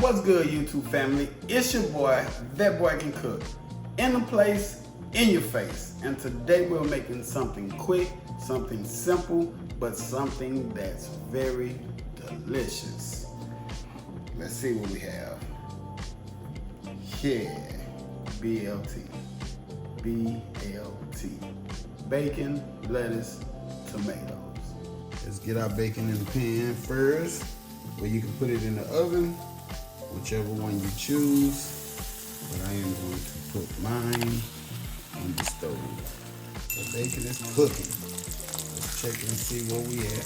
What's good, YouTube family? It's your boy, That Boy Can Cook. In the place, in your face. And today we're making something quick, something simple, but something that's very delicious. Let's see what we have. Yeah, BLT. BLT. Bacon, lettuce, tomatoes. Let's get our bacon in the pan first, or you can put it in the oven, whichever one you choose. But I am going to put mine on the stove. The bacon is cooking. Let's check and see where we at.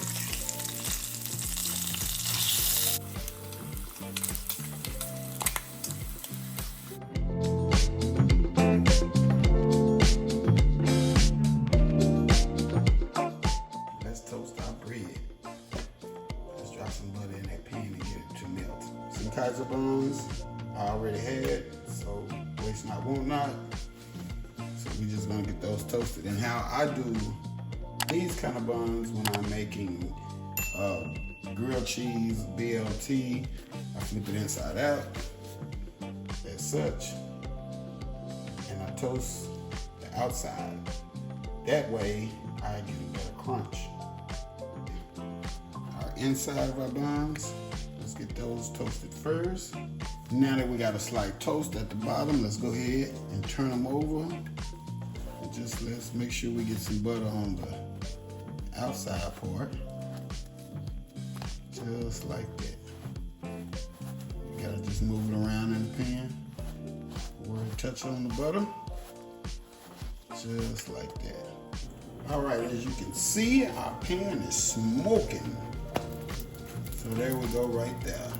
Let's toast our bread. Let's drop some butter in that pan and get it to melt. Some Kaiser buns I already had, so waste not, want not. So we just gonna get those toasted. And how I do these kind of buns when I'm making grilled cheese, BLT, I flip it inside out as such, and I toast the outside. That way I get a better crunch. Our inside of our buns, let's get those toasted first. Now that we got a slight toast at the bottom, let's go ahead and turn them over. And just let's make sure we get some butter on the outside part. Just like that. You gotta just move it around in the pan where it touches on the butter. Just like that. All right, as you can see, our pan is smoking. So there we go right there.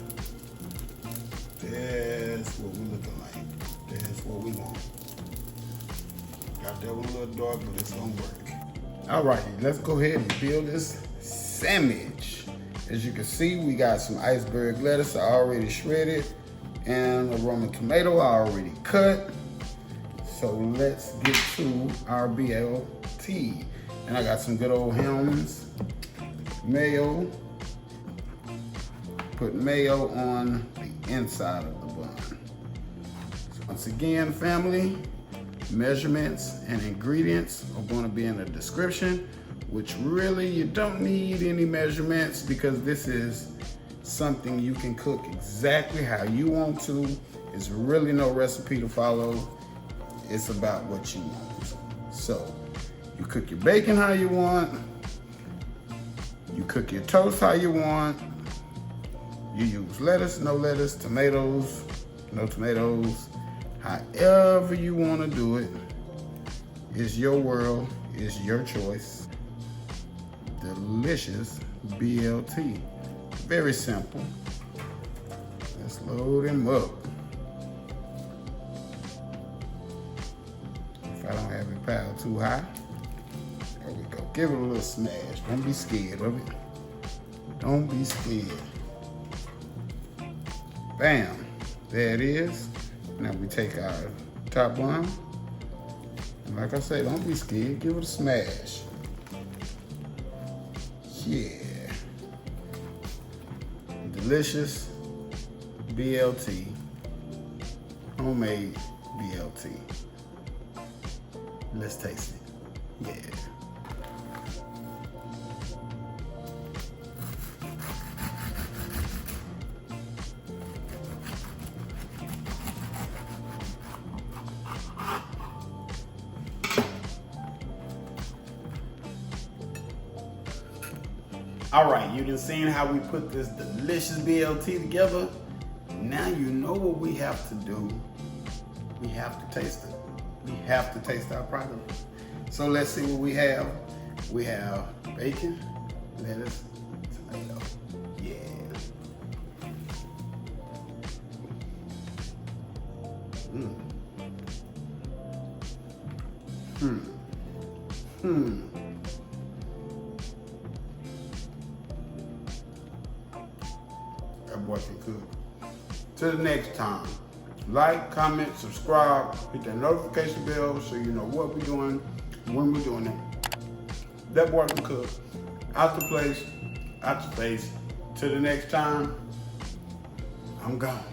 That's what we're looking like. That's what we want. Got that one a little dark, but it's gonna work. All right, let's go ahead and build this sandwich. As you can see, we got some iceberg lettuce I already shredded and a Roman tomato I already cut. So let's get to our BLT. And I got some good old Hellmann's Mayo. Put mayo on the inside of the bun. So once again, family, measurements and ingredients are going to be in the description, which really you don't need any measurements because this is something you can cook exactly how you want to. It's really no recipe to follow. It's about what you want. So you cook your bacon how you want. You cook your toast how you want. You use lettuce, no lettuce, tomatoes, no tomatoes. However you want to do it. It's your world, it's your choice. Delicious BLT. Very simple. Let's load them up. If I don't have it piled too high. There we go. Give it a little smash. Don't be scared of it. Don't be scared. Bam, there it is. Now we take our top one. And like I say, don't be scared, give it a smash. Yeah. Delicious BLT, homemade BLT. Let's taste it, yeah. All right, you done seen how we put this delicious BLT together. Now you know what we have to do. We have to taste it. We have to taste our product. So let's see what we have. We have bacon, lettuce, tomato. Yeah. That boy can cook. Till the next time, like, comment, subscribe, hit that notification bell so you know what we're doing, when we're doing it. That boy can cook. Out the place, out the face. Till the next time, I'm gone.